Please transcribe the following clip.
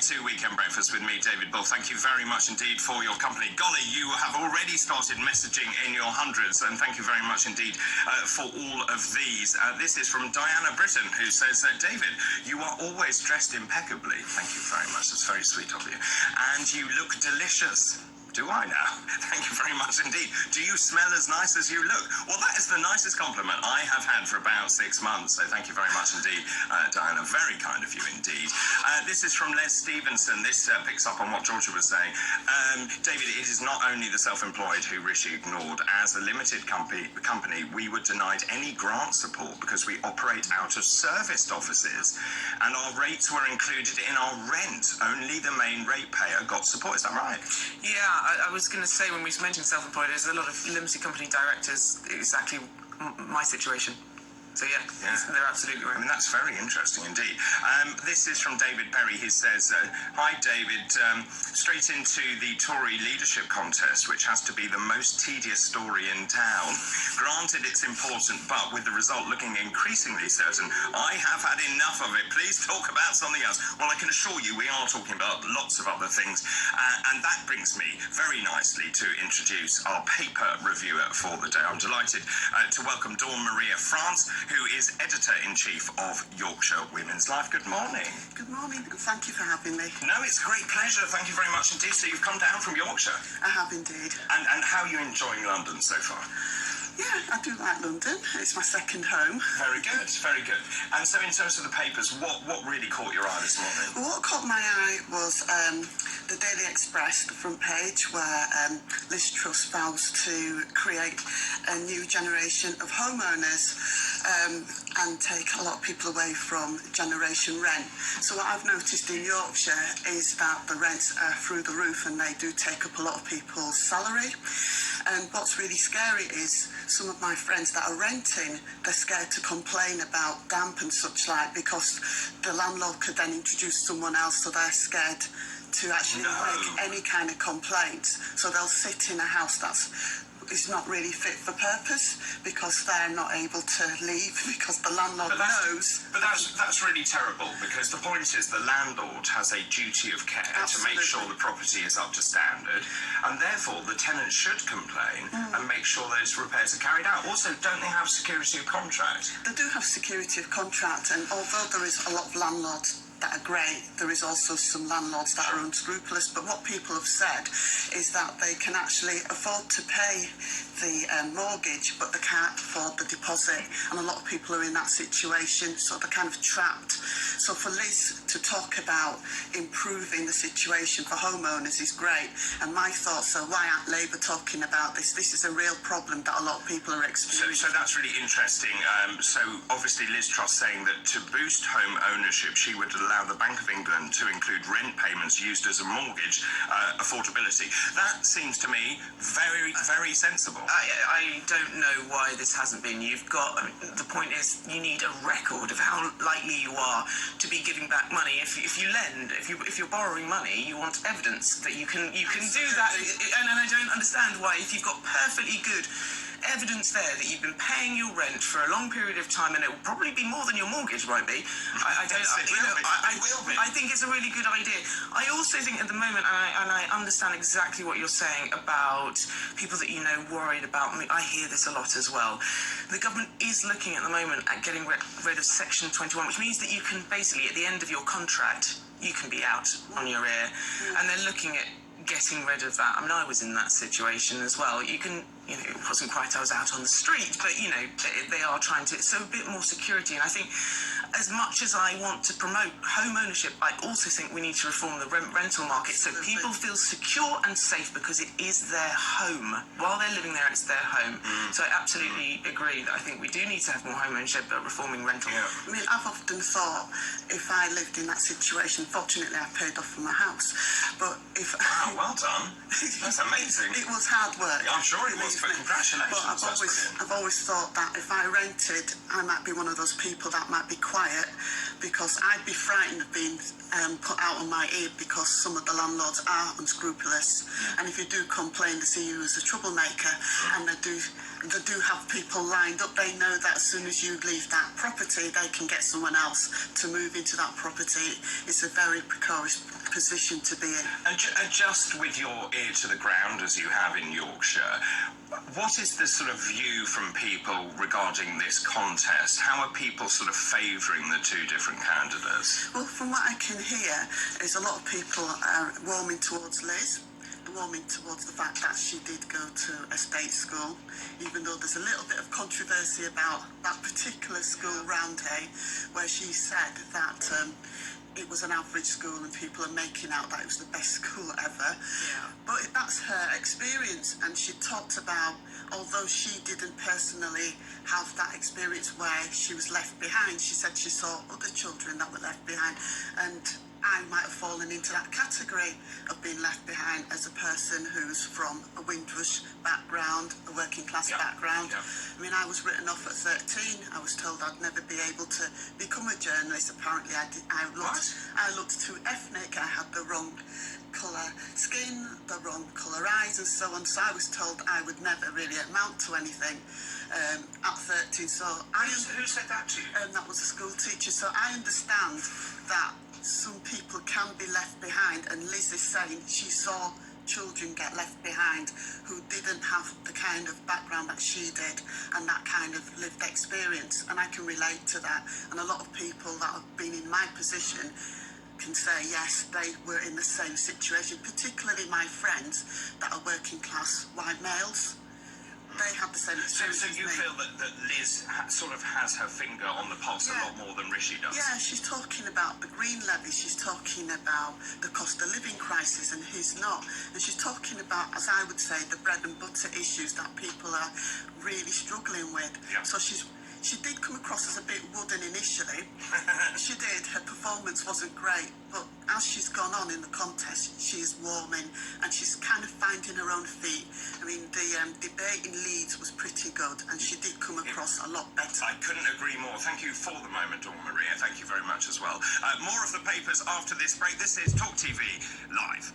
back to Weekend Breakfast with me, David Bull. Thank you very much indeed for your company. Golly, you have already started messaging in your hundreds, and thank you very much indeed for all of these. This is from Diana Britton, who says, David, you are always dressed impeccably. Thank you very much. That's very sweet of you. And you look delicious. Do I now? Thank you very much indeed. Do you smell as nice as you look? Well, that is the nicest compliment I have had for about 6 months, so thank you very much indeed, Diana. Very kind of you indeed. This is from Les Stevenson. This picks up on what Georgia was saying. David, it is not only the self-employed who Rishi ignored. As a limited company, we were denied any grant support because we operate out of serviced offices, and our rates were included in our rent. Only the main ratepayer got support. Is that right? Yeah. I was going to say, when we mentioned self-employed, there's a lot of limited company directors, exactly my situation. So yeah, they're absolutely right. I mean, that's very interesting indeed. This is from David Perry. He says, hi David, straight into the Tory leadership contest, which has to be the most tedious story in town. Granted, it's important, but with the result looking increasingly certain, I have had enough of it. Please talk about something else. Well, I can assure you we are talking about lots of other things, and that brings me very nicely to introduce our paper reviewer for the day. I'm delighted to welcome Dawn Maria France, who is Editor-in-Chief of Yorkshire Women's Life. Good morning. Good morning, and thank you for having me. No, it's a great pleasure. Thank you very much indeed. So you've come down from Yorkshire? I have indeed. And how are you enjoying London so far? Yeah, I do like London. It's my second home. Very good, very good. And so in terms of the papers, what really caught your eye this morning? Well, what caught my eye was the Daily Express, the front page, where Liz Truss vows to create a new generation of homeowners and take a lot of people away from generation rent. So what I've noticed in Yorkshire is that the rents are through the roof, and they do take up a lot of people's salary. And what's really scary is some of my friends that are renting, they're scared to complain about damp and such like, because the landlord could then introduce someone else, so they're scared to actually make any kind of complaints. So they'll sit in a house is not really fit for purpose because they're not able to leave because the landlord knows. But that's really terrible, because the point is the landlord has a duty of care to make sure the property is up to standard, and therefore the tenant should complain and make sure those repairs are carried out. Also, don't they have security of contract? They do have security of contract, and although there is a lot of landlords that are great, there is also some landlords that are unscrupulous. But what people have said is that they can actually afford to pay the mortgage, but they can't afford the deposit, and a lot of people are in that situation, so they're kind of trapped. So for Liz to talk about improving the situation for homeowners is great, and my thoughts are, why aren't Labour talking about this? This is a real problem that a lot of people are experiencing. So that's really interesting. So obviously Liz Truss saying that to boost home ownership, she would allow the Bank of England to include rent payments used as a mortgage affordability. That seems to me very, very sensible. I don't know why this hasn't been. The point is, you need a record of how likely you are to be giving back money. If you lend, if you're borrowing money, you want evidence that you can do that. And I don't understand why, if you've got perfectly good evidence there that you've been paying your rent for a long period of time, and it will probably be more than your mortgage might be. I think it's a really good idea. I also think at the moment, and I understand exactly what you're saying about people that worried about me. I hear this a lot as well. The government is looking at the moment at getting rid of Section 21, which means that you can basically, at the end of your contract, you can be out on your ear, and they're looking at getting rid of that. I mean, I was in that situation as well. It wasn't quite I was out on the street, but they are trying to, so a bit more security. And I think, as much as I want to promote home ownership, I also think we need to reform the rental market so people feel secure and safe, because it is their home. While they're living there, it's their home. So I absolutely agree that I think we do need to have more home ownership, but reforming rental. I mean, I've often thought, if I lived in that situation, fortunately I paid off for my house, but if well done. That's amazing. It was hard work. I'm sure it was, but congratulations. But I've always thought that if I rented, I might be one of those people that might be quiet, because I'd be frightened of being put out on my ear, because some of the landlords are unscrupulous, and if you do complain, they see you as a troublemaker, and they do they do have people lined up. They know that as soon as you leave that property, they can get someone else to move into that property. It's a very precarious position to be in. And just with your ear to the ground, as you have in Yorkshire, what is the sort of view from people regarding this contest? How are people sort of favouring the two different candidates? Well, from what I can hear, is a lot of people are warming towards Liz, warming towards the fact that she did go to a state school, even though there's a little bit of controversy about that particular school, Roundhay, where she said that it was an average school and people are making out that it was the best school ever. Yeah. But that's her experience, and she talked about, although she didn't personally have that experience where she was left behind, she said she saw other children that were left behind, and I might have fallen into that category of being left behind as a person who's from a Windrush background, a working class background. I mean, I was written off at 13. I was told I'd never be able to become a journalist. Apparently, I looked too ethnic. I had the wrong colour skin, the wrong colour eyes, and so on. So I was told I would never really amount to anything at 13. So Who said that to you? that was a school teacher. So I understand that some people can be left behind, and Liz is saying she saw children get left behind who didn't have the kind of background that she did and that kind of lived experience, and I can relate to that. And a lot of people that have been in my position can say yes, they were in the same situation, particularly my friends that are working class white males. They have the same experience. So you as me. feel that Liz sort of has her finger on the pulse a lot more than Rishi does? Yeah, she's talking about the green levy, she's talking about the cost of living crisis, and who's not. And she's talking about, as I would say, the bread and butter issues that people are really struggling with. Yeah. So she did come across as a bit wooden initially. She did. Her performance wasn't great, but as she's gone on in the contest, she's warming and she's kind of finding her own feet. I mean, the debate in Leeds was pretty good, and she did come across a lot better. I couldn't agree more. Thank you for the moment, Dawn Maria. Thank you very much as well. More of the papers after this break. This is TalkTV Live.